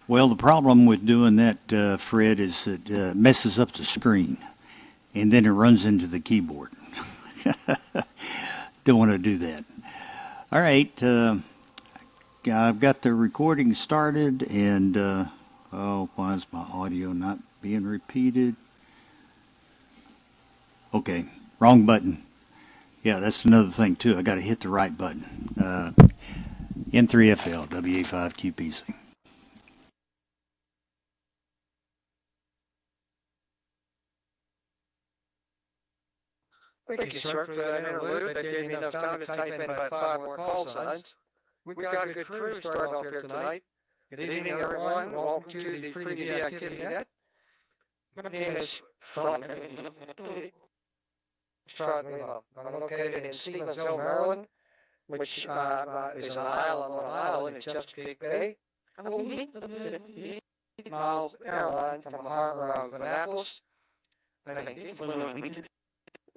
Well, the problem with doing that, Fred, is it messes up the screen, and then it runs into the keyboard. Don't want to do that. All right, I've got the recording started, and oh, why is my audio not being repeated? Okay, wrong button. Yeah, that's another thing too. I got to hit the right button. N3FL WA5QPC. Thank you, sir, for that interlude. That gave me enough time to type in about 5 more call signs. We've got a good crew starting off here tonight. Good evening, everyone. Welcome to the FreeDV Net. My name is Front. I'm located in Stevensville, Maryland, which is an island on an island in Chesapeake Bay. I'm only 50 miles airline from the harbor of Annapolis.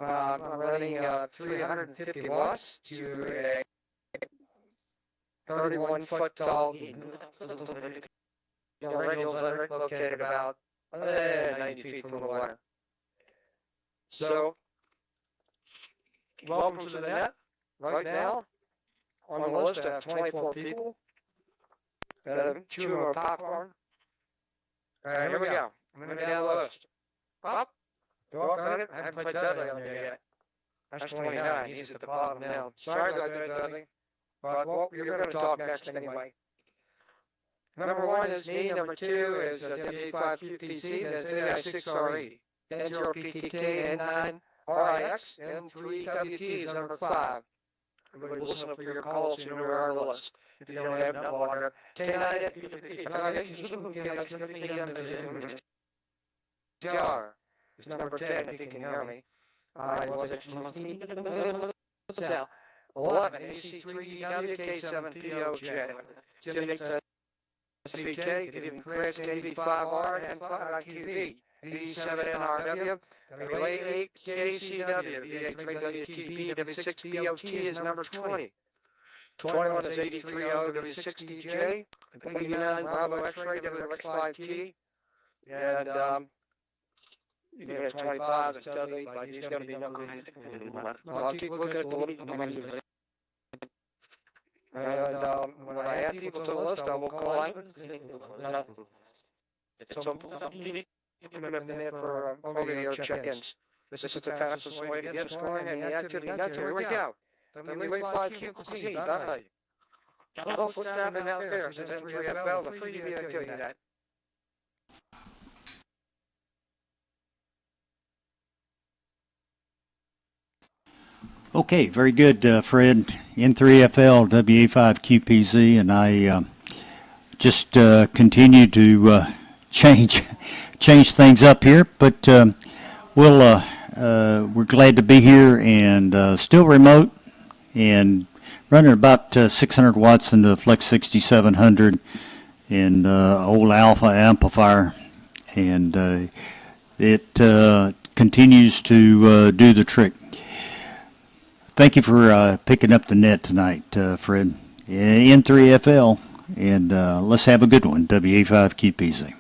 I'm running 350 watts to a 31-foot tall radio located about 90 feet from the water. So, welcome to the net. Right now, on the list, I have 24 people that have chewing on popcorn. All right, here we go. I'm going to down the list. Pop. Dog on it. I haven't played Dudley on there yet. That's 29. He's at the bottom now. Sorry about that, Dudley. But well, you're going to talk next anyway. Number 1 is me. Number 2 is W5QPC. That's AI6RE. N0PTK, N9RIX, N3WT is number 5. Everybody listen up for your calls so you know where our list. If you don't have NetLogger, T9 is number 10 if you can hear me. Was it 11 AC3WK7POJ. SVK, Gideon Chris, KV5R, and 5IQV. 87NRW, W8 KCW, VH3WTB, W6BOT is number 20. 21 is 83O, W6DJ, 89 Bravo X-ray, WX5T, and you get 25 is Dudley, but he's going to be no good. I'll keep looking at the list. And when I add people to the list, I will call out. So, coming up in there for over-the-air check-ins. This is the fastest way to get scoring and the activity nuts. Here we go. W5QC, Dudley. Hello, foot down and out there. Since N3FL, the FreeDV activity net. Okay, very good, Fred. N3FL WA5QPZ, and I just continue to change things up here, but we're glad to be here and still remote and running about 600 watts into the Flex 6700 and old Alpha amplifier, and it continues to do the trick. Thank you for picking up the net tonight, Fred. N3FL, and let's have a good one, WA5QPC.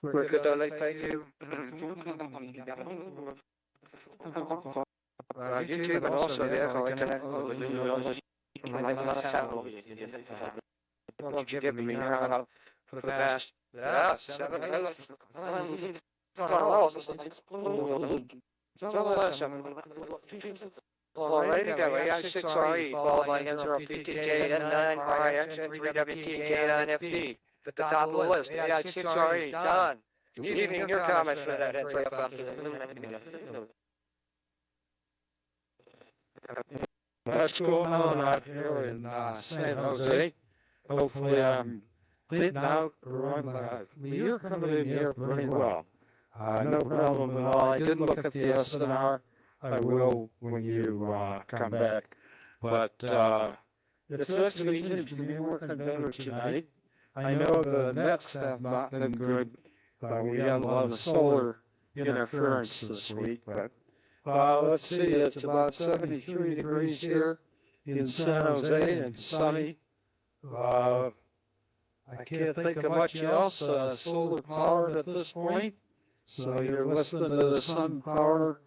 We're good, Dudley, thank you. YouTube and also the EchoLink Don't you give me now for the past 7 minutes. Ready to go. AI6RE followed by N0PTK, N9RIX, N3WTK, N9FD. At the top of the list, AI6RE, done. Good evening, your comments for that N3FL. What's going on out here in San Jose? Hopefully I'm getting out around you're coming in here pretty well. No problem at all. I did look at the seminar. I will when you come back. But it's actually easy for me working better tonight. I know the nets have not been good. We had a lot of solar interference this week. But let's see, it's about 73 degrees here in San Jose and sunny. I can't think of much else solar powered at this point. So you're listening to the sun power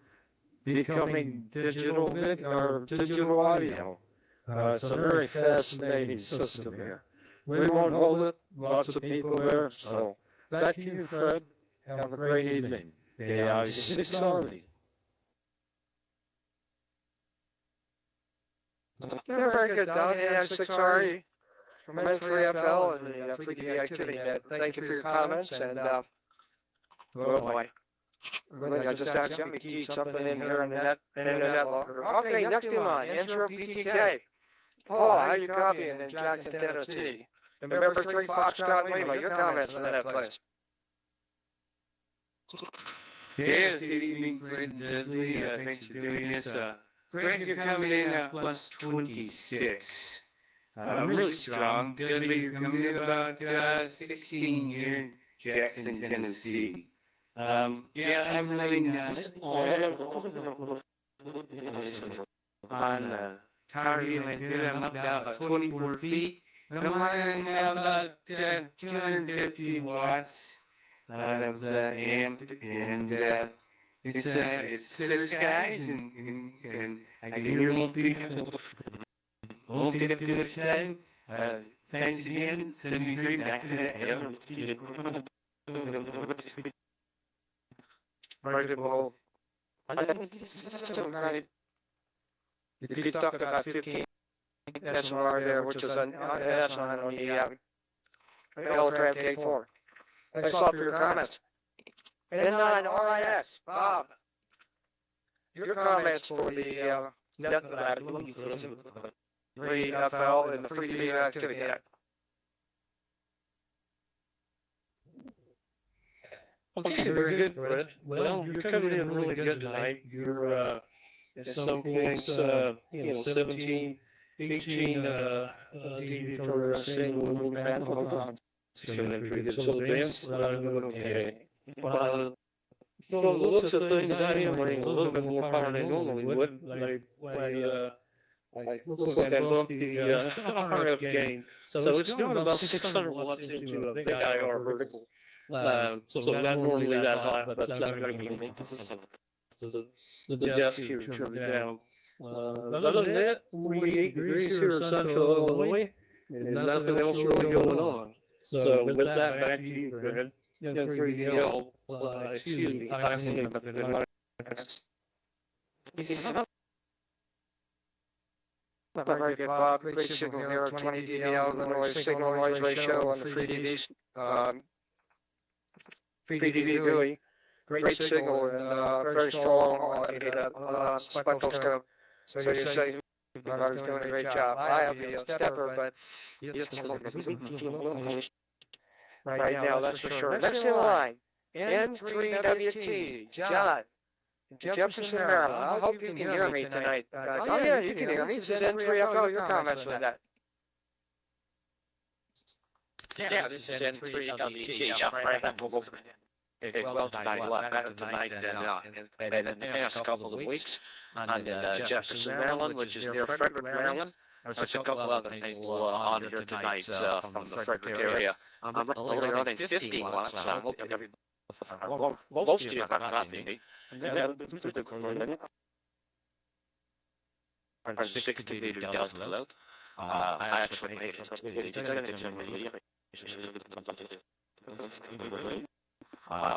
becoming digital or digital audio. It's a very fascinating system here. We won't hold it. Lots of people there. So back to you, Fred. Have a great evening. AI 6RE. Yeah, very good, Doug. AI 6RE from N3FL and the FreeDV Activity Net. Thank you for your comments. And, oh boy. Really, I just accidentally keyed something in here in the NetLogger. Okay, next in line, Intro PTK. Paul, how you copying in Jackson 10OT? Remember 3 Foxtrot Lima, your comments on that, please. Yes, good evening, Fred and Dudley. Thanks for doing this. Fred, you're coming in at plus 26. Really strong. Dudley, you're coming in about 16 here in Jackson, Tennessee. Yeah, I'm running on target antenna. I'm up about 24 feet. I'm running about 250 watts out of the amp, and it's clear skies, and I can hear little people tip to the time. Thanks again. Send me great back to that. Very good, well, right. You could talk about 15 SMR there, which is an S9 on the L-Trap K4. Thanks a lot for your comments. N9 RIX, Bob. Your comments for the NetLogger, 3FL and the FreeDV Activity Net. Okay, very good, Fred. Well, you're coming in really good tonight. You're at some points, 17, 18 dB for a single little panel. It's going to be pretty good. So the band's running okay. From the looks of things, I am running a little bit more power than I normally would. Looks like I bumped the RF gain. So it's going about 600 watts into a big IR vertical. So not normally that high, but I'm going to make the desk here trimmed down. Other than that, 48 degrees here in central Illinois, and nothing else really going on. So with that, back to you, Fred. N3DL, excuse me, Very good, Bob. Great signal here at 20 dBl, Illinois signal noise ratio on the FreeDV's. FreeDV GUI. Great signal and very strong on spectroscope. So you're saying I was doing a great job. I have the stepper, but right now, that's for sure. Next in line, N3WT, John, Jefferson, Maryland. I hope you can hear me tonight. Oh yeah, you can hear me. This is N3FL. Your comments on that? Yeah, this is N3WT. Yeah, right. Okay, well, tonight, well, after tonight, and in the past couple of weeks, on Jefferson, Maryland, which is near Frederick, Maryland. There's a couple other people on here tonight from the Frederick area. I'm only running 15 watts, so I hope most of you are not me. And then, 60 meter delta load. I actually made it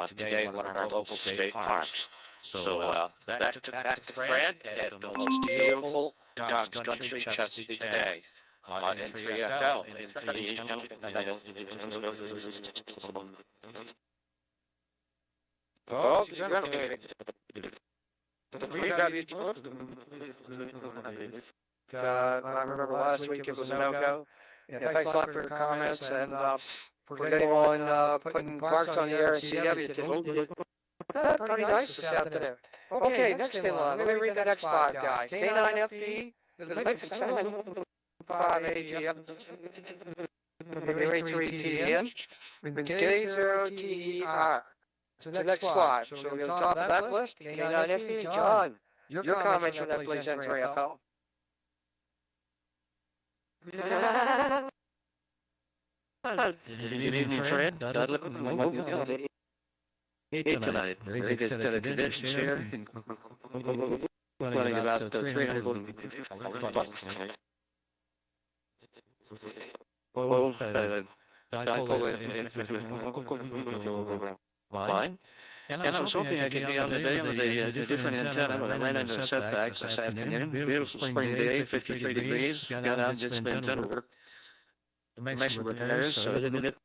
today in one of our local state parks. So back to Fred at the most beautiful God's Country Chesapeake Bay on N3FL. Oh, I remember last week it was a no-go. Yeah, thanks a lot for your comments and for getting on putting Clarks on the air and CW. That's pretty nice this afternoon. Okay, next in line. Let me read the next 5 guys. K9FP, the next 5 AGM, K3TN, K0TER. It's the next 5. So we're going to top of that list. K9FP, John, your comments on that, please, N3FL. Good evening, Fred. Dudley. Hey, tonight. Very good conditions here. Running about 300. Well, fine. And I was hoping I could be on the day with a different antenna, but I ran into a setback this afternoon. Beautiful spring day, 53 degrees. Got out and did some antenna work to make some repairs, so I didn't get.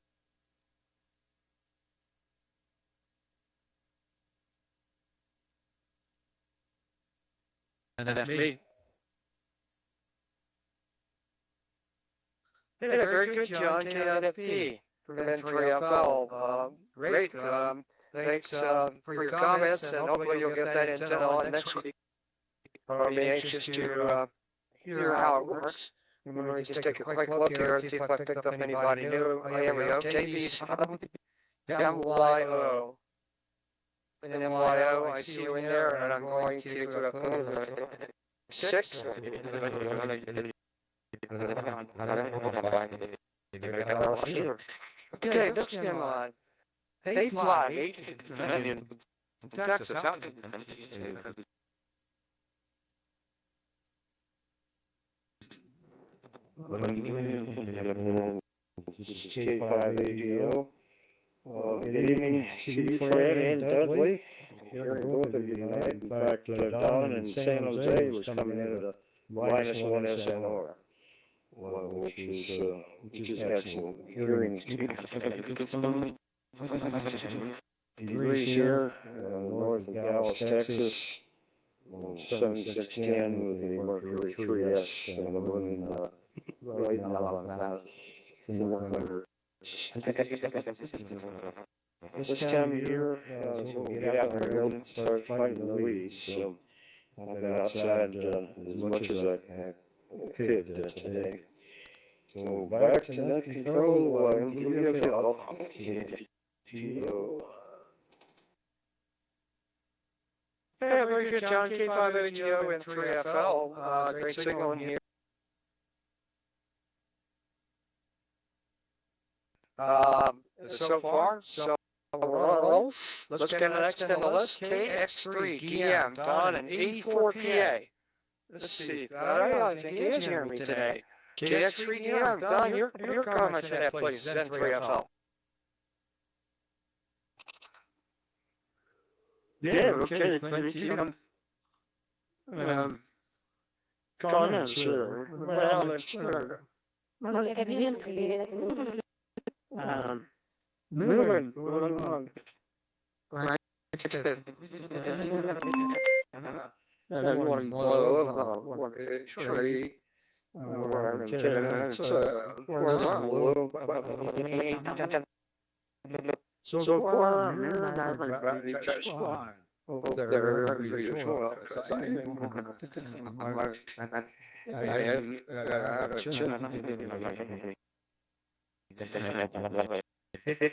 And that's me. Did a very good job, KNFP, Prevent 3FL. Great. Thanks for your comments, and hopefully you'll get that antenna on next week. I'll be anxious to hear how it works. I'm going to just take a quick look here, see if I picked up anybody new. Here we go. KB's MYO. And MYO, I see you in there, and I'm going to 6. Okay, next game on. Hey, fly. Texas. This is K5AGO. Good evening, Steve, Fred, and Dudley. Hearing both of you tonight. In fact, Don in San Jose was coming in at a -1 SNR, which is excellent. Hearing degrees here, north of Dallas, Texas, 7610 with the Mercury 3S and the moon right now about 400. This time of year, we'll get out in the field and start fighting the weeds. So I've been outside as much as I could today. So back to net control, Yeah, very good, John. K5AGO and 3FL. Great signal in here. So far, let's get to the next on the list. KX3 DM, Don and 84 PA. Let's see. I think he is hearing me today. KX3 DM, Don, your comments on that, please. Then 3FL. Yeah, okay, thank you. Comments here. Well, it's moving along. Right. One blow, one tree. We're 10 minutes. So far, I'm everybody just fine. They're unusual. I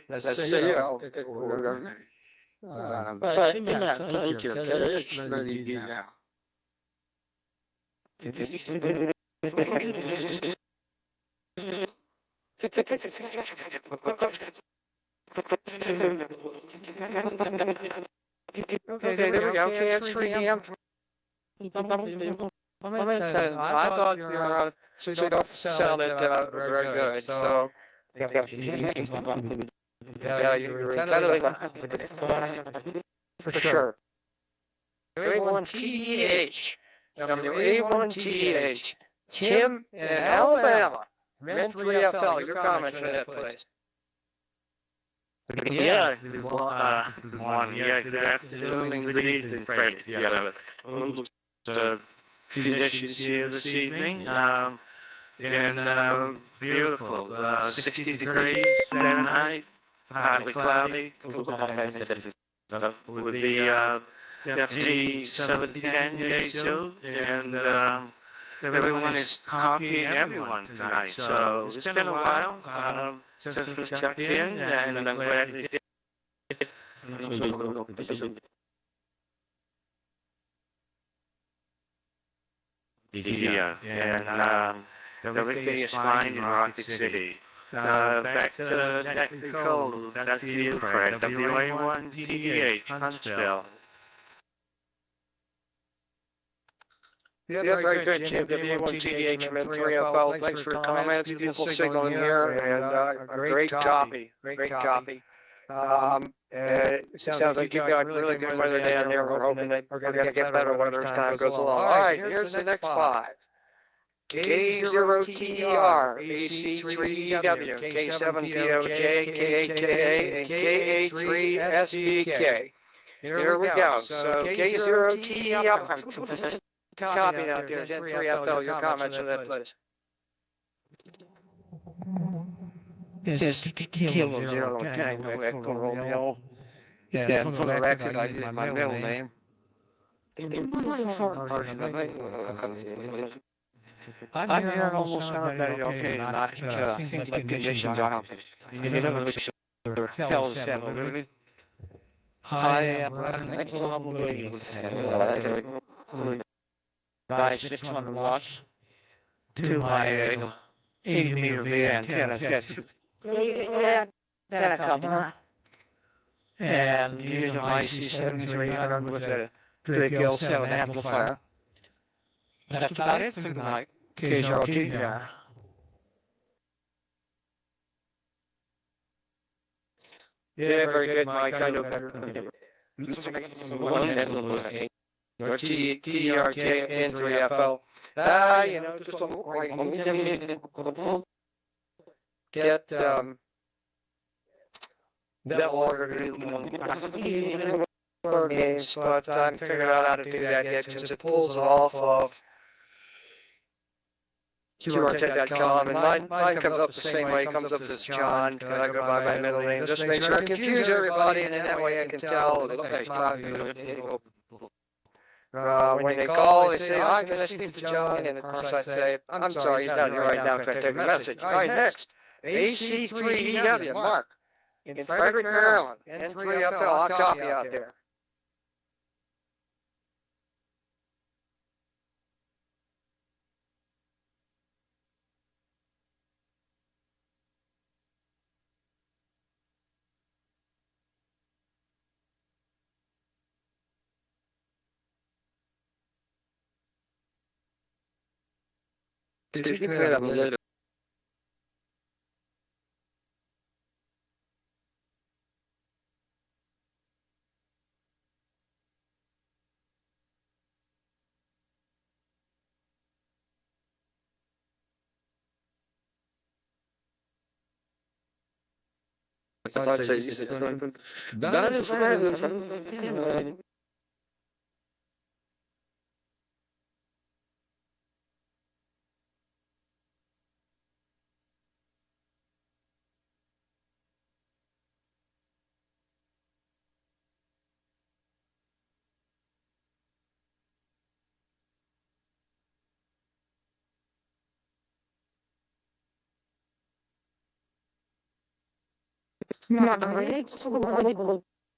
let's see how we're going to. But thank you. It's really easy now. Okay, there we go. Okay, it's 3 a.m. I thought your sounded very good. So, yeah, you're entirely for sure. A1TH. W81TH. Tim in Alabama. Men 3FL. Your comments on that, please. Yeah, one, yeah, that's the evening, Fred. Yeah, a few dishes here this evening, and beautiful, 60 degrees, Fahrenheit, partly cloudy, with the FG 710 days too, and everyone is copying everyone tonight, so it's been a while since we checked in, and I'm glad we did. Yeah, and Everything is fine in Rocket City. Back to the technical, that's to you, Fred. WA1TDH, Huntsville. Yeah, very good, Jim. WA1TDH, M3FL. Thanks for your comments. Beautiful signal in here, and a great copy. Great copy. It sounds like you've got really good weather down there. We're hoping that we're going to get better weather as time goes along. All right, here's the next 5. K0TER, AC3EW, K7POJ, K8KA, and KA3SBK. Here we go. So K0TER, copy out there, Gen 3FL, your comments on that, please. Yes, Kilo Zero Tango Echo Romeo. Yeah, for the record, I use my middle name. I'm here almost sound very okay tonight. Things like conditions are. You never look so fellows have really. I am running probably with by 600 watts to my 80-meter V antenna. And using my IC7300 with a Drake L7 amplifier. That's about it for tonight. K0T, yeah. Yeah, very good, Mike. I know better. Your TRK and 3FL. You know, just get NetLogger games, but I haven't figured out how to do that yet since it pulls it off of QRTech.com, and mine comes up the same way. It comes up as John, because I go by my middle name. Just make sure I confuse everybody, and then that way I can tell. When they call, they say, "Hi, can I speak to John?" And of course I say, "I'm sorry, he's not here right now. Can I take a message?" All right, next. AC3EW, Mark, in Frederick, Maryland, N3FL, I'll copy out there. Did you put up a little?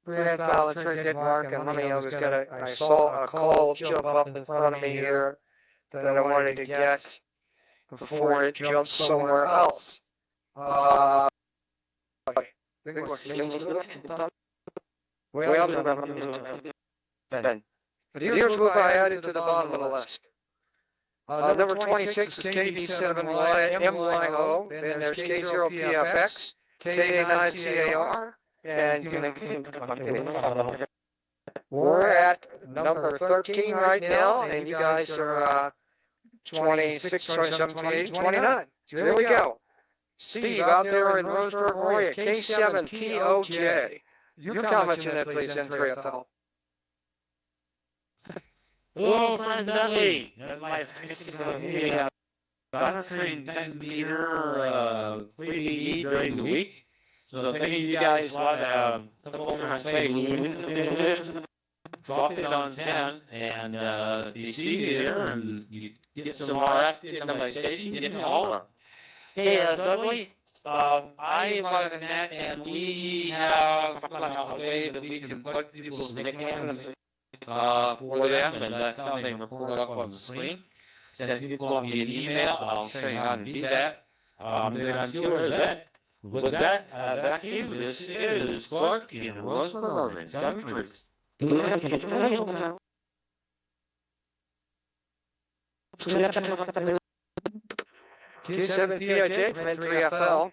Red balance, very good, Mark. And let me, I saw a call jump up in front of me here that I wanted to get before it jumps somewhere else. Well, but here's what I added to the bottom of the list. Number 26 is KV7MYO, then there's K0PFX, KA9CAR, and we're at number 13 right now, and you guys are 26, 27, 28, 29. So there we go. Steve out there in Roseburg, Roya, K7POJ. Your comments on that, please, N3FL. Hello, friend Dudley. My physical here. Monitoring 10-meter FreeDV during the week. So thank you guys what come over and say drop it on 10 and you see me there and you get some more active on my station, get me all. Hey Dudley, I am on the net and we have a way that we can put people's nicknames for them, and that's how they report up on the screen. So if you want me an email, I'll show you how to do that. Then until that, with that, back to you. This is Clark in Roseville, Oregon. 7 Fruits. 27 PIJ from N3FL.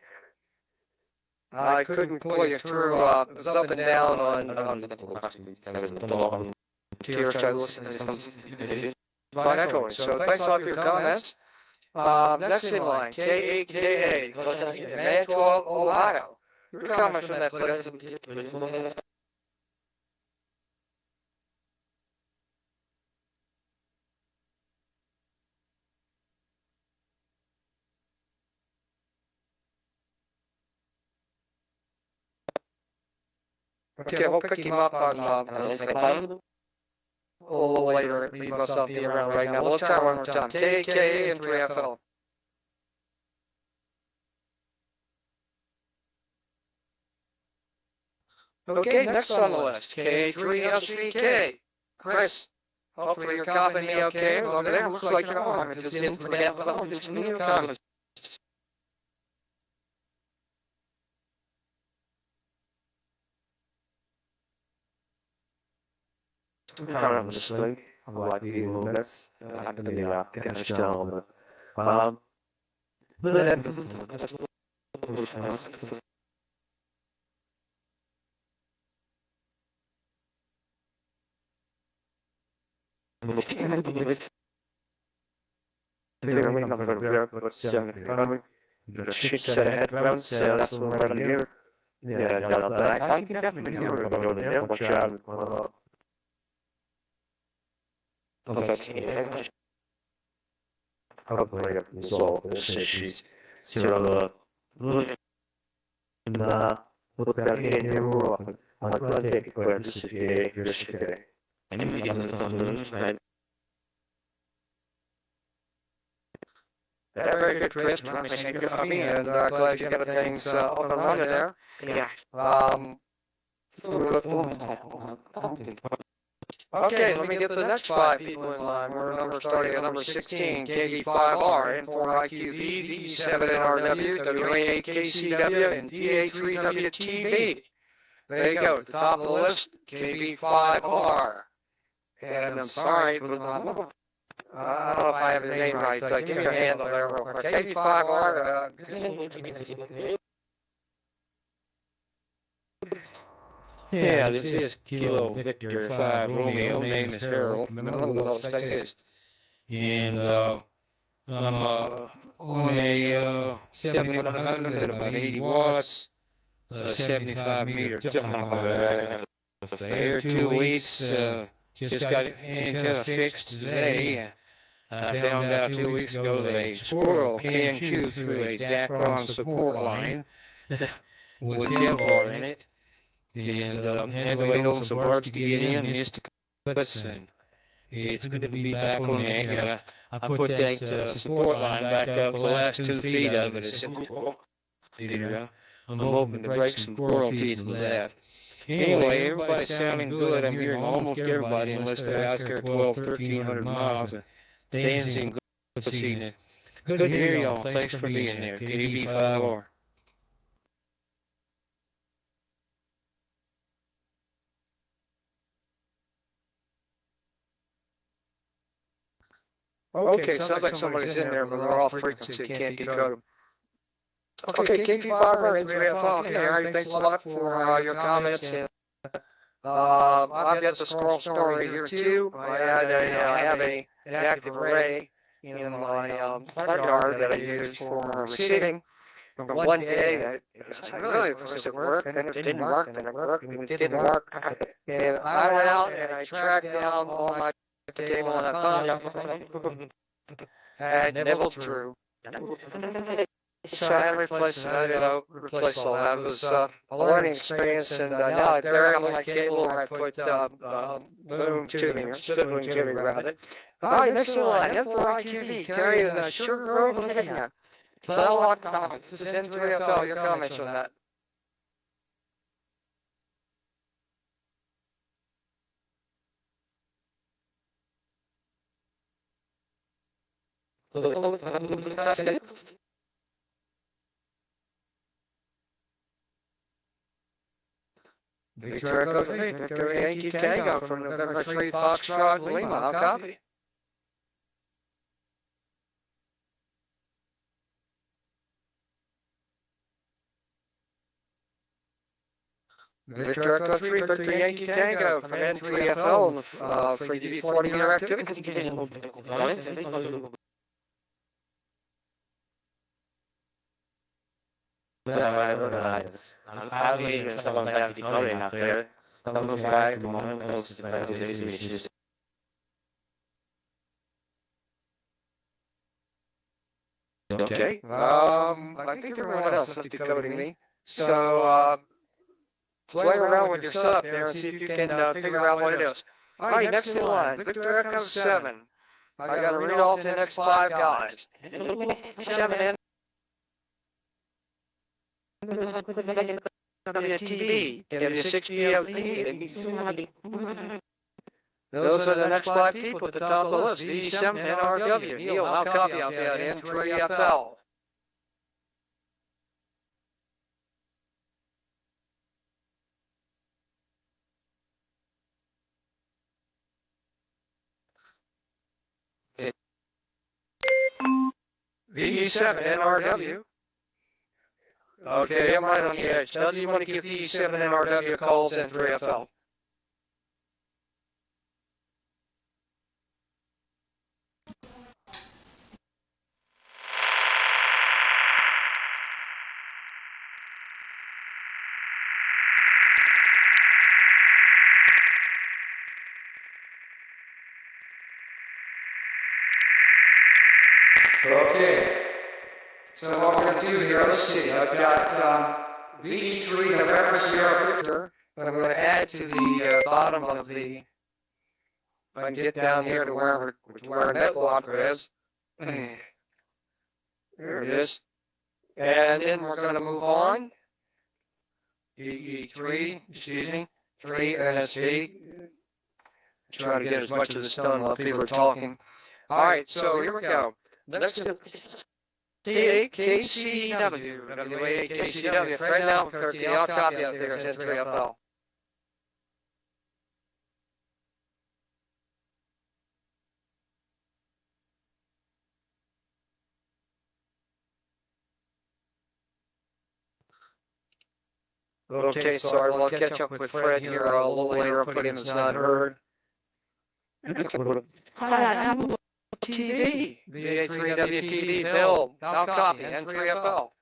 I couldn't pull you through, it was up and down on tier, so I listened to some by EchoLink. So thanks a lot for your comments. Next in line, K8KA, Man 12, Ohio. Your comments on that, please. Okay, we'll pick him up on a little later. He must not be around right now. Let's try one more time. KKA and 3FL. Okay, next on the list, K3SVK. Chris, hopefully you're copying me okay over there. Looks like you're on. Just in for that level. Just in your comments. Honestly, I like the little bits. I can be getting a still, but shit set of headphones, so that's what we're running here. Yeah, I can definitely hear it over there. Watch out. Hopefully I can resolve this issue. So, look at it here more often. I'm going to take a quick certificate. Very good, Chris. Thank you for me, and glad you got things up and running there. Yeah. Okay, let me get the next 5 people in line. We're starting at number 16, KV5R, N4IQV, V7NRW, WA8KCW, and DA3WTB. There you go, at the top of the list, KV5R. And I'm sorry, but I don't know if I have your name right. Give me your handle there real quick. KV5R. Yeah, this is Kilo Victor 5 Romeo. Name is Harold. Texas. And I'm on a 7100 at about 80 watts, 75 meter there. 2 weeks. Just got antenna fixed today. I found out 2 weeks ago that a squirrel can chew through a Dacron support line with Kevlar in it. And had to wait on some parts to get in, missed the cuts, and it's good to be back on there. I put that support line back up the last 2 feet of it. I'm hoping to break some coral teeth with that. Anyway, everybody's sounding good. I'm hearing almost everybody unless they're out there 1,300 miles. Dancing good this evening. Good to hear y'all. Thanks for being there. KB5R. Okay, sounds like somebody's in there, but they're off frequency, can't get go to. Okay, KP5R, N3FL. Okay, Harry, thanks a lot for your comments. And I've got the scroll story here too. I have an active array in my front yard that I use for receiving. From one day that it was really supposed to work, and it didn't work, and it worked, and it didn't work. And I went out and I tracked down all my cable and I found had nibbled through. So I had to replace it. I replace all that. It was a learning experience, and now I bury all my cable where I put boom tubing or spitboom tubing around it. All right, next one, N4IQV, Terry and Sugar Grove, Virginia. Tell what comments. This is N3FL, your comments on that. Victor Echo 3, Victor Yankee Tango from November 3, Foxtrot Lima, I'll copy. Victor Echo 3, Victor Yankee Tango from N3FL, FreeDV 40-year activity. Okay, I think everyone else is decoding me. So, play around with your setup there and see if you can figure out what it is. All right, next in line, Victor Echo 7. I got to read off the next 5 guys. 7 WTV, W6PLT. Those are the next 5 people at the top of the list. V7 NRW. Neil, I'll copy out there. N3FL. VE7 NRW. Okay, I'm right on the edge. Tell you want to give VE7 NRW calls N3FL. Okay, so what we're going to do here, let's see, I've got VE3 November Sierra Victor, but I'm going to add to the bottom of the, if I can get down here to where NetLogger is. There it is. And then we're going to move on. VE3, excuse me, 3 NSV. Try to get as much of this done while people are talking. All right, so here we go. Next is KCW, WAKCW, Fred Albuquerque, I'll copy out there, it's N3FL. Okay, sorry, we'll catch up with Fred here a little later, I'll put him as not heard. TV, VA3WTV, Bill, I'll copy, N3FL.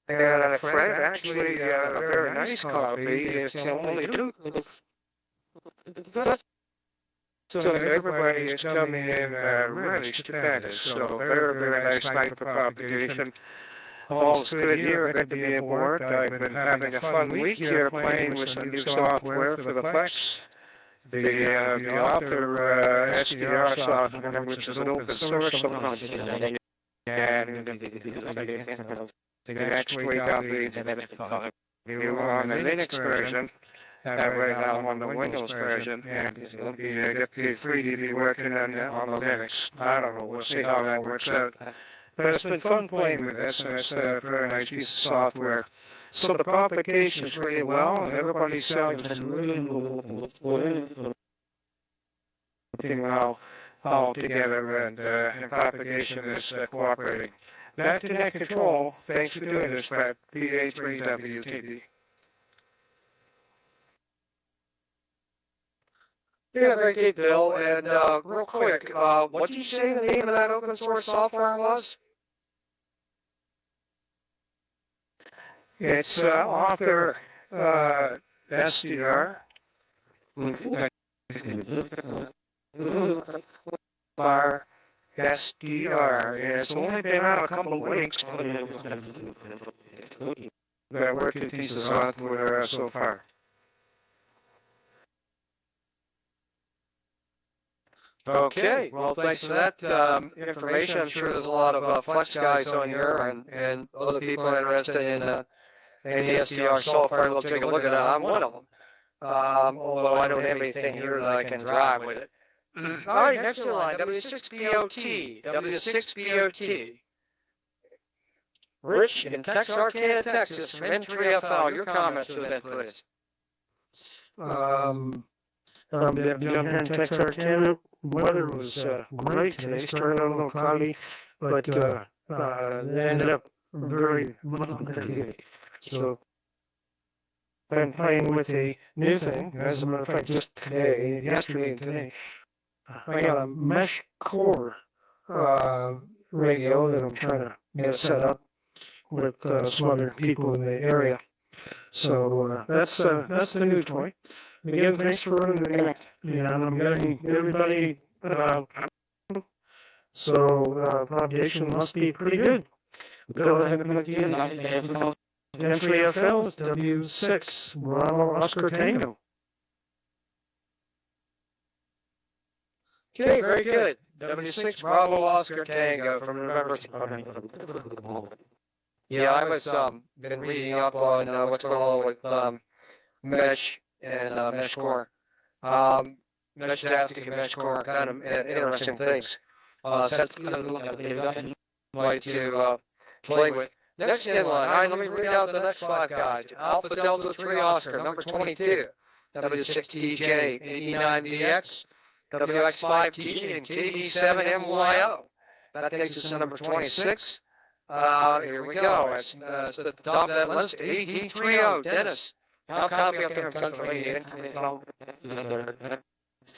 And Fred, actually, a very nice copy, is can only do. So everybody is coming in really stupendous, so very, very nice type of propagation. All's good here, good to be aboard. I've been having a fun week here playing with some new software for the Flex. The author SDR software, which is an open source, and they actually got the new on the Linux version, right now I'm on the Windows version, and it'll be FreeDV working on the Linux. I don't know, we'll see how that works out. But it's been fun playing with this, and it's a very nice piece of software. So the propagation is really well, and everybody's selling well all together, and propagation is cooperating. Net to net control, thanks for doing this, Fred. PA3WTV. Yeah, very good, Bill. And real quick, what did you say the name of that open source software was? It's author SDR. Bar SDR. It's only been out a couple of weeks. They're working pieces of software so far. Okay, well, thanks for that information. I'm sure there's a lot of Flex guys on here and other people interested in any SDR software. We'll take a look at it. I'm one of them. although I don't have anything here that I can drive with it. All right, next in line, W6BOT, W6BOT. Rich in Texarkana, Texas, from N3FL, your comments to that, please. Down here in Texarkana, weather was great today. Started out a little cloudy, but they ended up very lovely. So, been playing with a new thing. As a matter of fact, just today, yesterday and today, I got a mesh core radio that I'm trying to get set up with some other people in the area. So that's the new toy. Again, thanks for running the net. And I'm getting everybody. So propagation must be pretty good. Go ahead and again. N3FL W6 Bravo Oscar Tango. Okay, very good. W6 Bravo Oscar Tango from November. Yeah, I was been reading up on what's going on with mesh and mesh core. Mesh tastic and mesh core are kind of interesting things. That's like to play with. Next in line, all right, let me read out the next five guys. Alpha Delta 3 Oscar, number 22, W6DJ 89VX, WX5T, and KD7MYO. That takes us to number 26. Here we go. It's at the top of that list, AD30, Dennis. How copy up there in Pennsylvania?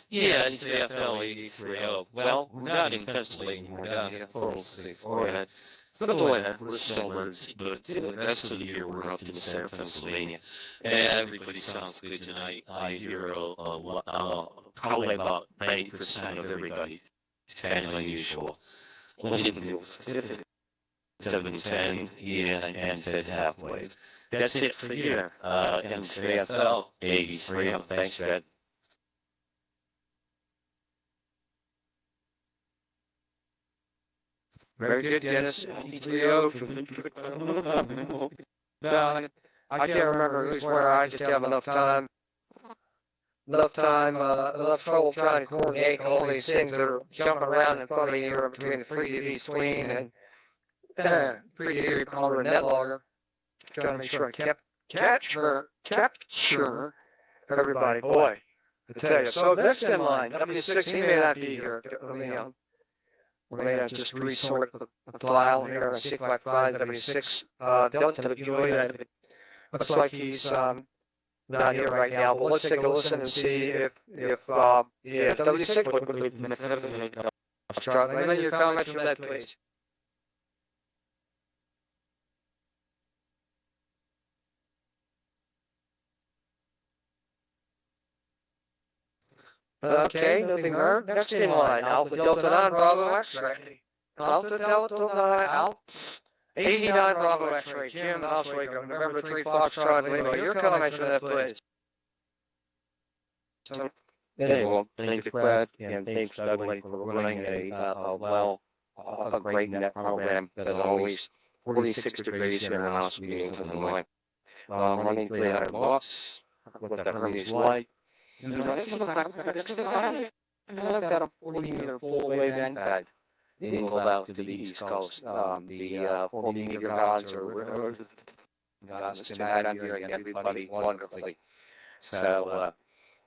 Yeah, it's the FL83. Well, we're not in Pennsylvania, we're down here in Florida. Florida, we're snowbirds, but the rest of the year we're up in the center of Pennsylvania. And everybody sounds good tonight. I hear probably about 90% of everybody. It's kind of unusual. 710, yeah, and fed halfway. That's it for here. M3FL 83. Thanks, Fred. Very good, Dennis. 3-0. I can't remember who's where. I just have enough trouble trying to coordinate all these things that are jumping around in front of me here between the FreeDV screen and FreeDV recorder and NetLogger. Trying to make sure I capture everybody. Boy, I tell you. So next in line, W6, he may not be here. Let me just resort the file here. I see if I find W6 Delta Julie. That looks like he's not here right now. But let's take a listen and see if W6 would start. Let me know your comments from that, please. Okay, nothing there. Next in line, Alpha Delta 9 Bravo X-ray. Alpha Delta 9 89 Bravo X-ray. Jim Oswego, November 3 Foxtrot Lima. Your comments on that, please. Hey, well, thank you, Fred, and thanks, Dudley, for running a great net program that always 46 degrees here in house meeting in Illinois. Running 300 watts with the Hermes light. And I've got a 40-meter full-wave end pad angled out to the East Coast. The 40-meter gods are tonight I'm hearing everybody wonderfully. So,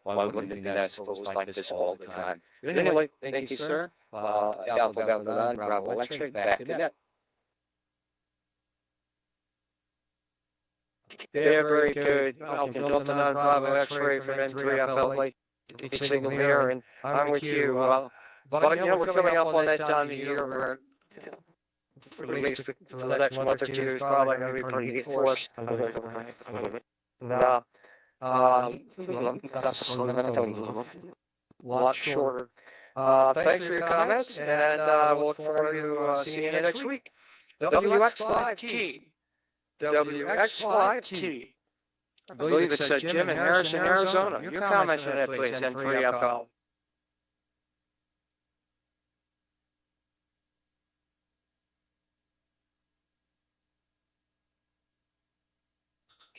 why wouldn't it be nice if it was like this all the time? But anyway, thank you, sir. Alpha Delta 9, Bravo Electric, back to net. Yeah, very good. Alpha Delta 9 Bravo X-ray from N3FL. It's signal here, and I'm with you. But you know, we're coming up on that time of year where, at least for the next month or two, it's probably going to be pretty good for us. Now, that's a lot shorter. Thanks for your comments, and we'll look forward to seeing you next week. WX5T. WX5T. I believe it's Jim in Harrison, Arizona. Your comments on that, please, N3FL.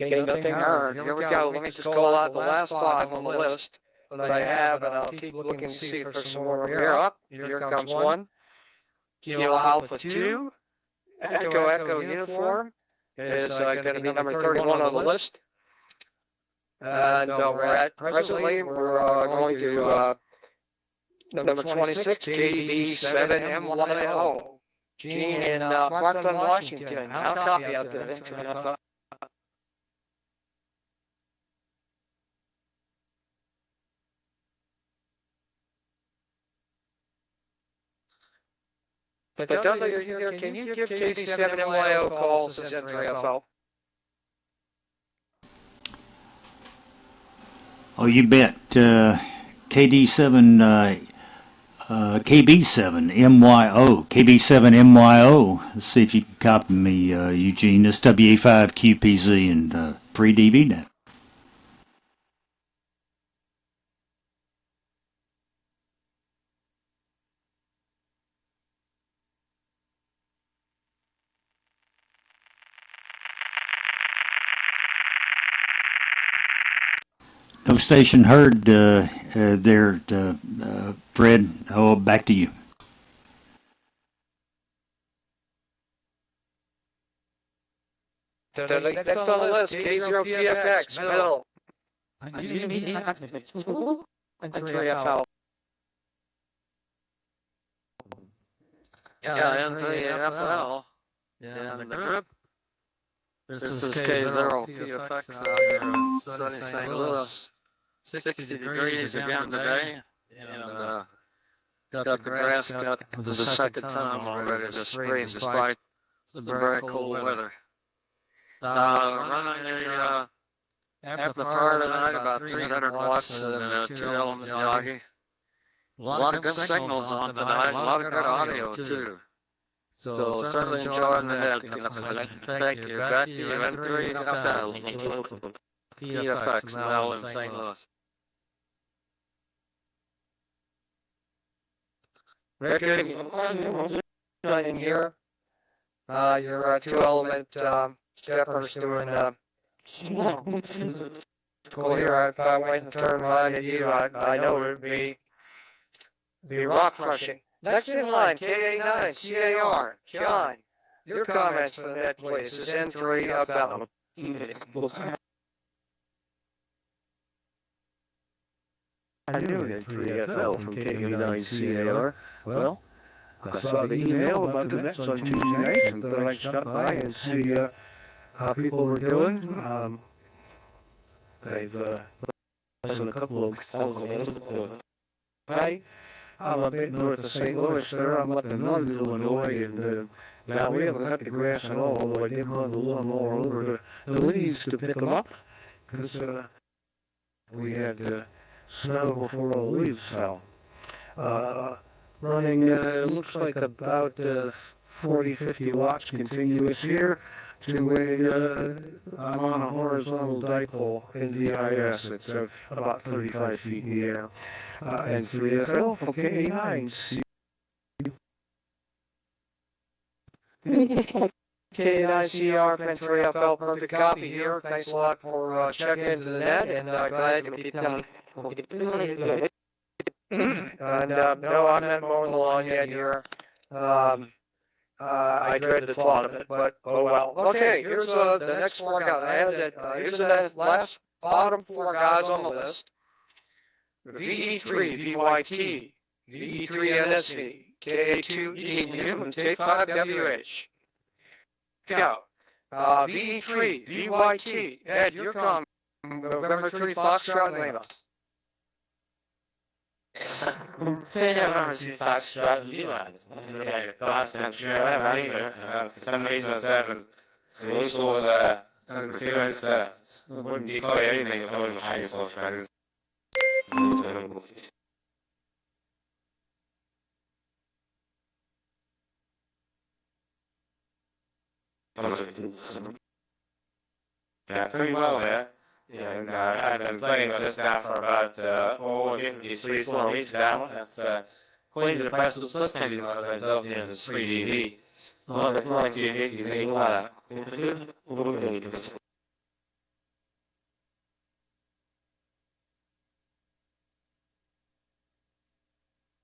Okay, nothing heard. Here we go. Let me just call out the last five on the list that I have, and I'll keep looking to see if there's some more over here. Up, here comes one. Kilo Alpha 2. Echo Uniform is going to be number 31 on the list. And presently we're going to number 26, KDB7M10. Gene in Parkland, Washington. I'll copy out there. But Dudley, you're here. Can you give KD7MYO calls to Zen3FL? Oh, you bet. KD7, KB7MYO, KB7MYO. Let's see if you can copy me, Eugene. This WA5QPZ and FreeDV Net. No station heard there, Fred. Oh, back to you. Next on the list, K0PFX, middle. And 3FL. Yeah, N3FL. Yeah, the group. This is K0 PFX out here in sunny St. Louis. 60 degrees again today. And got the grass cut for the second time already this spring, despite the very cold weather. Running the amplifier tonight, about 300 watts and 2 element Yagi. A lot of good signals on tonight, a lot of good audio too. So certainly enjoying the net. Thank you. Back to you, N3FL. PFX now in St. Louis. Rick, in here. Your 2-element steppers doing cool here. If I went and turned right at you, I know it would be rock crushing. Next in line, KA9CAR. John, your comments for the net, please. This is N3FL. I knew that 3FL from KA9CAR. Well, I saw the email about the Nets on Tuesday night and thought I'd stop by and see how people were doing. They've done a couple of Hi. I'm a bit north of St. Louis there. I'm up in Northern Illinois, and now we haven't cut the grass at all, although I did run the lawnmower over the leaves to pick them up, because we had snow before all the leaves fell. Running, looks like about 40-50 watts continuous here to I'm on a horizontal dipole in DIS. It's about 35 feet in the air. And 3FL from KA9. KA9CR, Pen 3FL, perfect copy here. Thanks a lot for checking into the net, and glad to be done. And no, I'm not mowing the lawn yet here. I dread the thought of it, but oh well. Okay, here's the next 4 guys. I have that. Here's the last bottom 4 guys on the list. VE3 VYT, VE3 NSV, KA2 Newman, K5WH. Go. VE3 VYT, Ed, you're coming. November 3 Foxtrot Lima. November 3 Foxtrot Lima. For some reason, it's having usual interference. Wouldn't decode anything if I wasn't high source values. Yeah, pretty well there. Yeah, and I've been playing with this now for about, getting these 3-4 weeks down. That's quite a depressive system, you know, that Dudley and 3DV. Well, if you like to get you make a lot of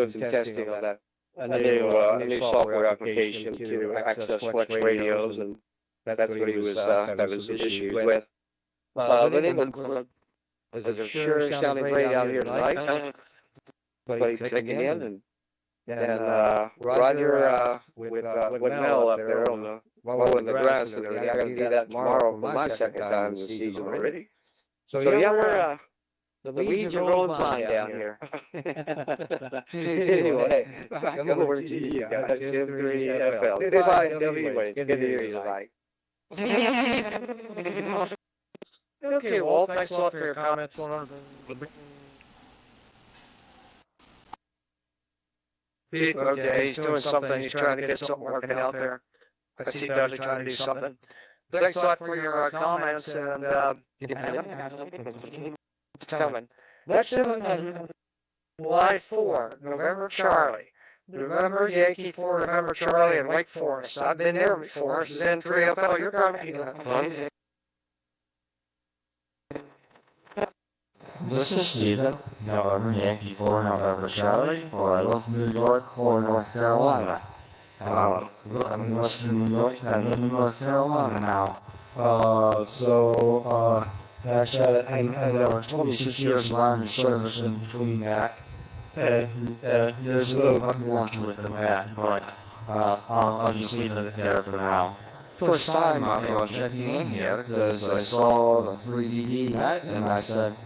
doing some testing on that, a new software application to access flex radios, and that's what he was having some issues with. But anyway, it sure sounding great out here tonight. But clicking in, and right here with Mel up there on the mowing the grass and everything. I got to do that tomorrow for my second time this season already. So yeah, we're the weeds are rolling fine down here. Anyway, back over to you guys. M3FL. Goodbye, WA. Good to hear you tonight. Okay, Walt, thanks a lot for your comments. Okay, he's doing something. He's trying to get something working out there. I see Dudley trying to do something. Thanks a lot for your comments, and it's coming. Next time, July 4, November Charlie. November Yankee 4, November Charlie in Wake Forest. I've been there before. This is N3FL. You're coming. This is Stephen, November Yankee 4, November Charlie, for I love New York or North Carolina. I'm listening to New York, I live in North Carolina now. Actually, there were 26 years line of service in between that. There's a little bit more to it than that, but I'll just leave it there for now. First time I was checking in here because I saw the FreeDV Net and I said,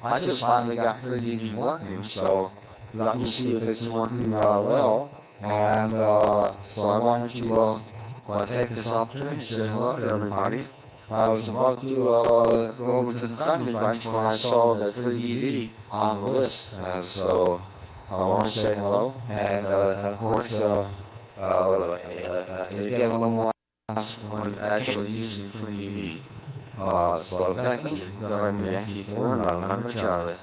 I just finally got FreeDV working, so let me see if it's working well. And so I wanted to take this opportunity to say hello to everybody. I was about to go over to the friendly bunch when I saw the 3DV on the list, and so I want to say hello, and of course, get a little more when actually using 3DV. So thank you, November Yankee 4, November Charlie.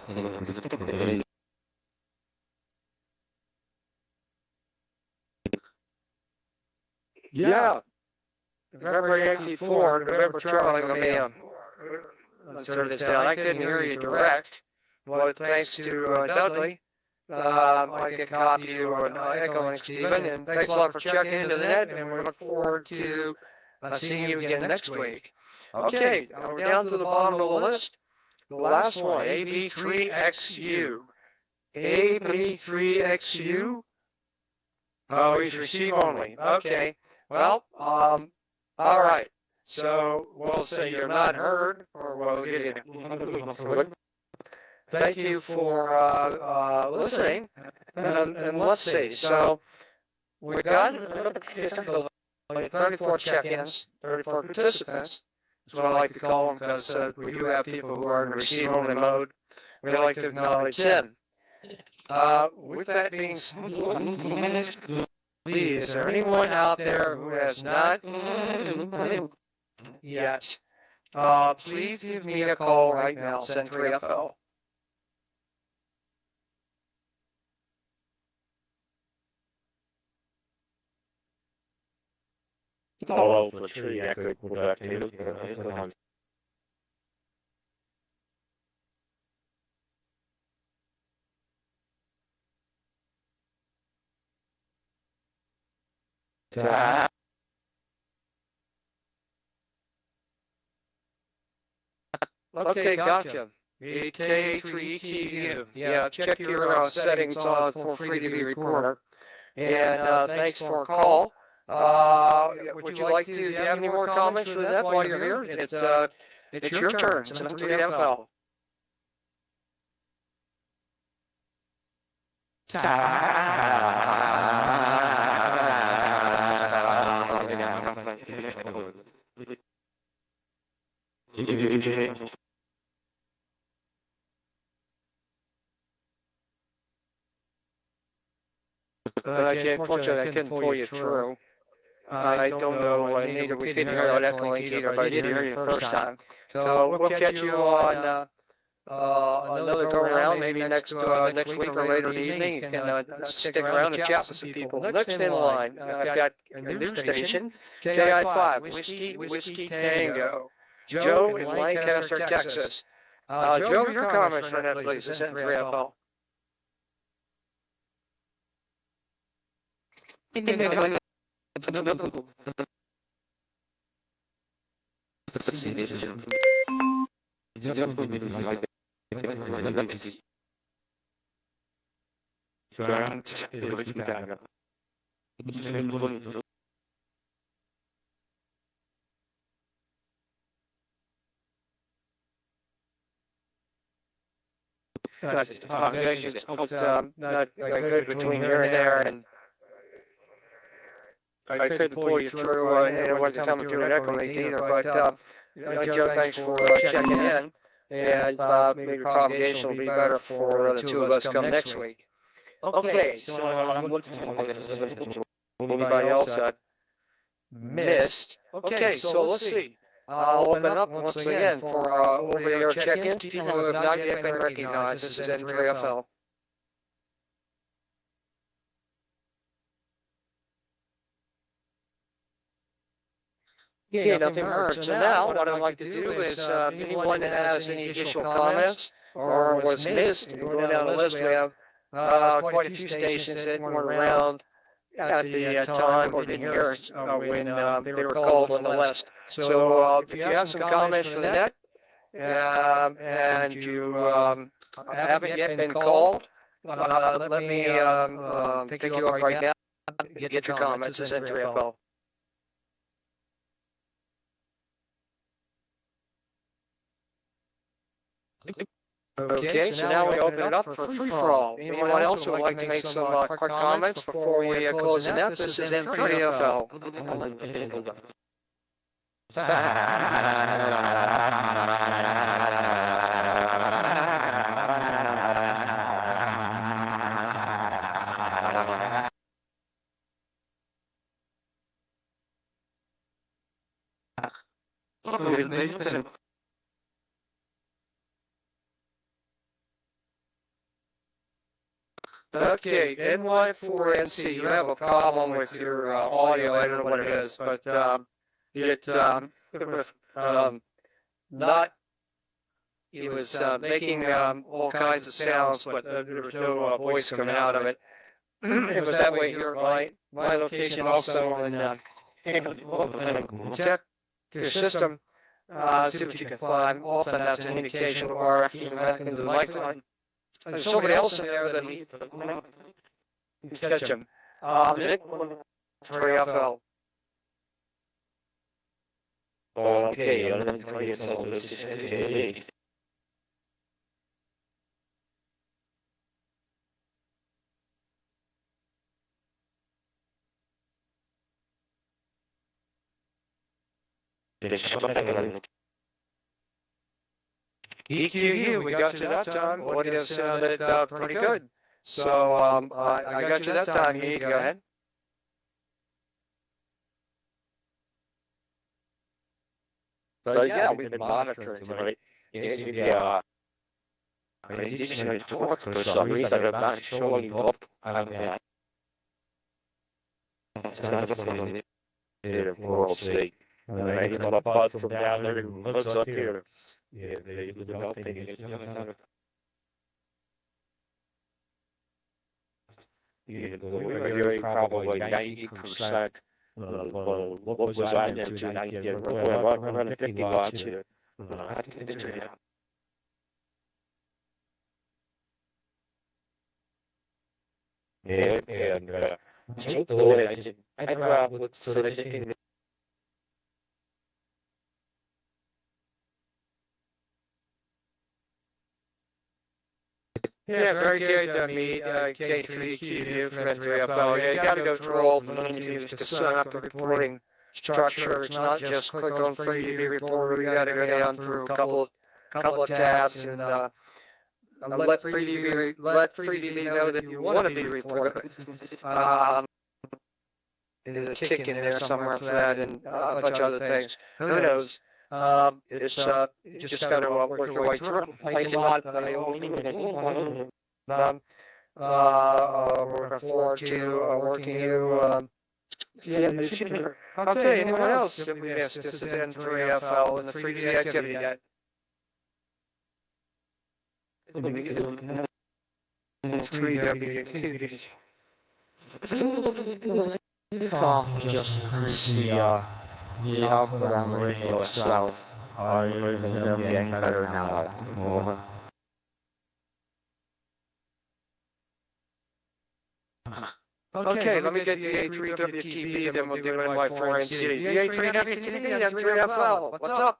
Yeah. November Yankee 4, November Charlie will be on. Let's sort this down. I couldn't hear you direct, but thanks to Dudley, I can copy you on EchoLink, Stephen, and thanks a lot for checking into the net, and we look forward to seeing you again next week. Okay, we're down to the bottom of the list. The last one, AB3XU. AB3XU? Oh, he's receive only. Okay. Well, all right. So we'll say you're not heard, or we'll give you. Thank you for listening. And let's see. So we've got 34 check-ins, 34 participants. That's what I like to call them because we do have people who are in receive-only mode. We like to acknowledge them. With that being said, please, is there anyone out there who has not yet? Please give me a call right now, send 3FL. All over the tree, I could go back to you. Okay, gotcha. K3ETU. Yeah, check your settings on for FreeDV Recorder. And thanks for a call. Would you like to, do you have any more comments for that while you're here? It's your turn. It's 3FL. Unfortunately, I couldn't pull you through. I don't know, neither we couldn't hear that EchoLink either, but I did hear you the first time. So we'll catch you on another go around, maybe next week or later in the evening. You can stick around and chat with some people. Next in line, I've got a new station, KI5, Whiskey Tango. Joe in Lancaster, Texas. Joe, your comments for that, please. It's N3FL. Not good between here and there, and I couldn't pull you through, and it wasn't coming through an EchoLink either, but, Joe, thanks for checking in, and maybe propagation will be better for the two of us come next week. Okay, so I'm looking for anybody else that missed. Okay, so let's see. I'll open up once again for over-the-air check-ins. People who have not yet been recognized. This is N3FL. Okay, nothing heard. So now what I'd like to do is anyone that has any additional comments or was missed, going down the list, we have quite a few stations that weren't around at the time or didn't hear us when they were called on the list. So if you have some comments from the net and you haven't yet been called, let me pick you up right now and get your comments. It's N3FL. Okay, so now we open it up for free-for-all. Anyone else would like to make some quick comments before we close the net? This is N3FL. Okay, NY4NC, you have a problem with your audio. I don't know what it is, but it was making all kinds of sounds, but there was no voice coming out of it. It was that way here at my location also, and check your system, see what you can find. Often that's an indication of RF back into the microphone. There's somebody else in there that needs to catch him. Nick, 3FL. Okay, let me create some of this. EQU, we got you that time. Audio sounded pretty good. So I got you that time, E. Go ahead. But yeah, we've been monitoring tonight. Yeah. I mean, this is for some reason I'm not showing up. World State. And I get a pod from down there who lives up here. Yeah, they developing it. Yeah, we were hearing probably 90%. What was I into 90? We're running 50 watts here. Yeah, and take the way I did. I'd rather look so that they can. Yeah, very good, K3QU from N3FL. Yeah, you got to go through all the menus to set up the reporting structure. It's not just click on FreeDV Reporter. You got to go down through a couple of tabs and let FreeDV know that you want to be reported. There's a tick in there somewhere for that and a bunch of other things. Who knows? It's you just got to work your way through it. I cannot. We're looking forward to working you. Yeah, okay. Anyone else that we missed? This is N3FL and the 3D activity net. 3D activity. just increase the output on the radio itself. Are you going to hear me any better now? Okay, let me get the A3WTB, then we'll do NY4NC. The A3WTB and 3FL, what's up?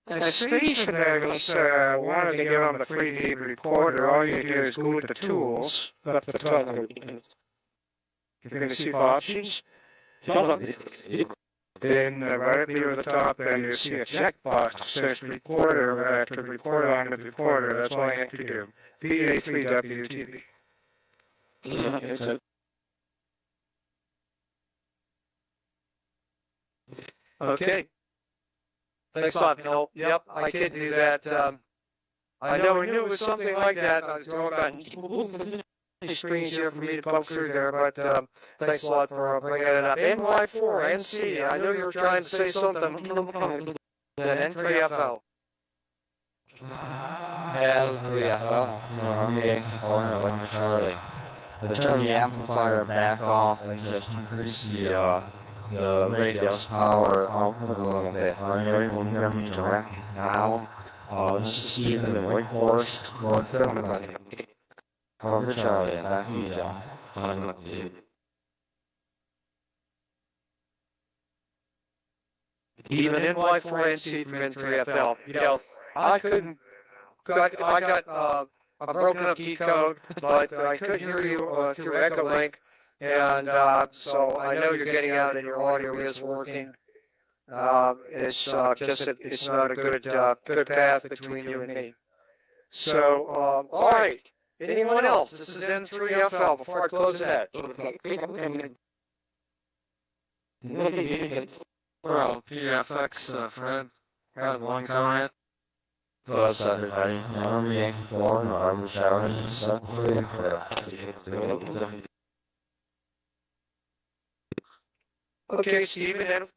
The station agents wanted to get on the FreeDV recorder. All you do is go to the tools, up the top. You're going to see options. Then right near the top there you see a checkbox that says recorder, to record on the recorder. That's all you have to do. VA3WTV. Okay. Thanks a lot, Bill. Yep, I can do that. I know we knew it was something like that. I was throwing screens here for me to poke through there, but thanks a lot for bringing it up. NY4NC, I know you were trying to say something. Then N3FL. I turn the amplifier back off and just increase the radio's power output a little bit. Are you able to hear me direct now? This is Stephen in Wake Forest, North Carolina. Cover Charlie, and back to you, John. Even NY4NC from N3FL. You know, I got a broken up decode, but I could hear you through EchoLink, and so I know you're getting out and your audio is working. It's just that it's not a good path between you and me. So, all right. Anyone else? This is N3FL. Before I close that. Well, PFX, Fred, got one comment. Plus, everybody, I'm the 4 and I'm shouting and stuff for you. Okay, Stephen,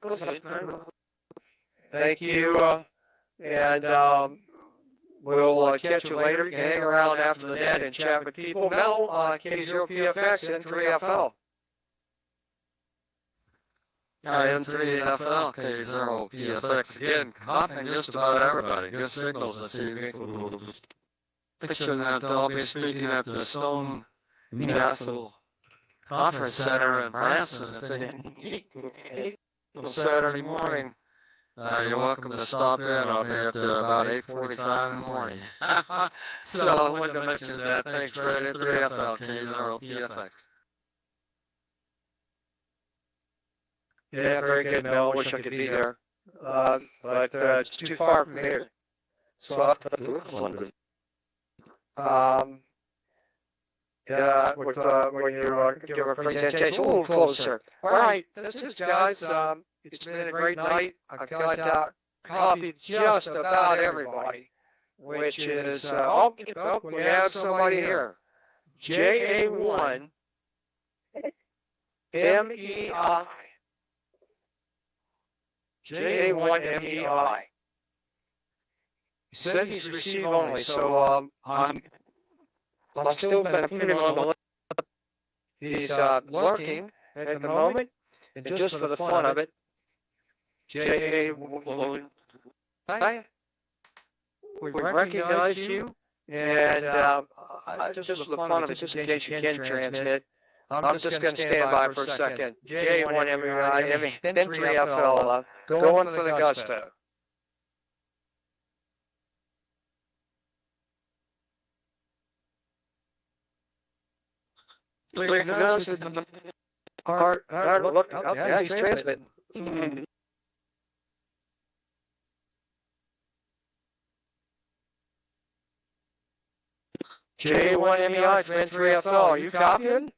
thank you, and we'll catch you later. You can hang around after the net and chat with people. Mel, K0PFX, N3FL. N3FL, K0PFX again, copying just about everybody. Good signals, I see. Picture that I'll be speaking at the Stone Municipal Conference Center in Branson Saturday morning. You're welcome to stop in. I'll be at about 8:45 in the morning. So I wanted to mention that. Thanks, Fred. N3FL, K0PFX. Yeah, very good, Mel. Wish I could be there. But it's too far from here. So I'll have to when you give a presentation, a little closer. All right, that's it, guys. It's been a great night. I've got coffee just about everybody, which is, we have somebody here. JA1 MEI. JA1 MEI. He said he's receive only, so I'm still going to put him on the list. He's lurking at the moment, and just for the fun of it, JA1, we recognize you, and just for the fun of it, just in case you can transmit, I'm just going to stand by for a second. JA1 MEI, N3FL, going for the gusto. Clear notice with the hard look. Yeah, he's transmitting. J1 MEI from N3FL, are you copying?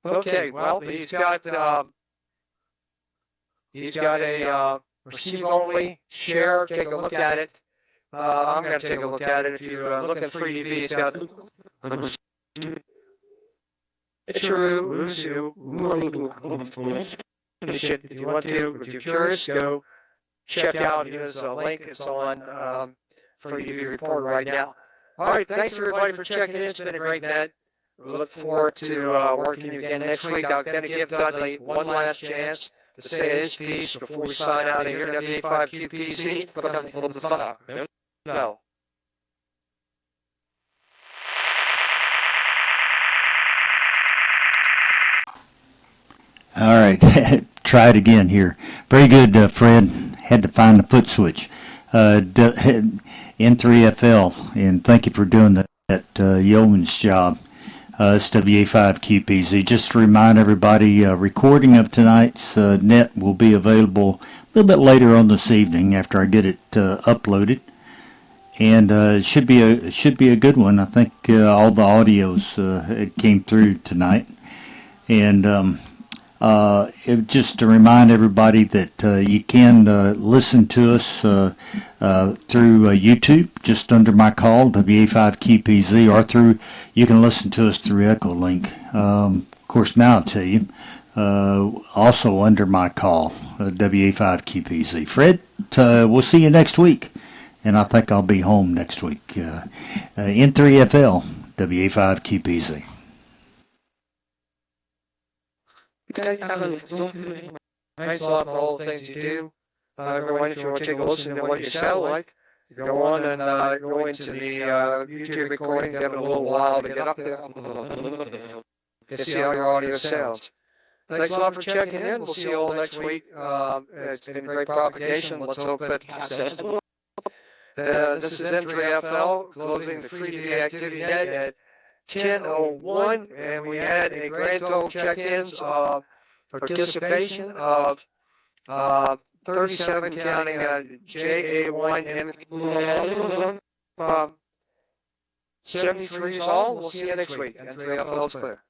Okay, well, he's got a receive only, share, take a look at it. I'm going to take a look at it. If you look at FreeDV, it's got true, if you want to, if you're curious, go check out his link. It's on FreeDV Report right now. All right, thanks everybody for checking in. It's been a great net. We look forward to working with you again next week. I'm going to give Dudley one last chance to say his piece before we sign out of here. W5QPC. No. All right, try it again here. Very good, Fred. Had to find the foot switch. N3FL, and thank you for doing that yeoman's job. It's WA5QPZ. Just to remind everybody, recording of tonight's net will be available a little bit later on this evening after I get it uploaded, and it should be a good one. I think all the audios came through tonight, and just to remind everybody that you can listen to us through YouTube, just under my call, WA5QPZ, or you can listen to us through EchoLink. Of course, now I'll tell you, also under my call, WA5QPZ. Fred, we'll see you next week, and I think I'll be home next week. N3FL, WA5QPZ. Okay, thanks a lot for all the things you do. Everyone, if you want to take a listen to what you sound like, go on and go into the YouTube recording. Give it a little while to get up there. You see how your audio sounds. Thanks a lot for checking in. We'll see you all next week. It's been great propagation. Let's hope it. This is N3FL closing the FreeDV activity net at 10:01, and we had a grand total check-ins of participation of 37, counting JA1 and 73 is all. We'll see you next week. N3FL is clear.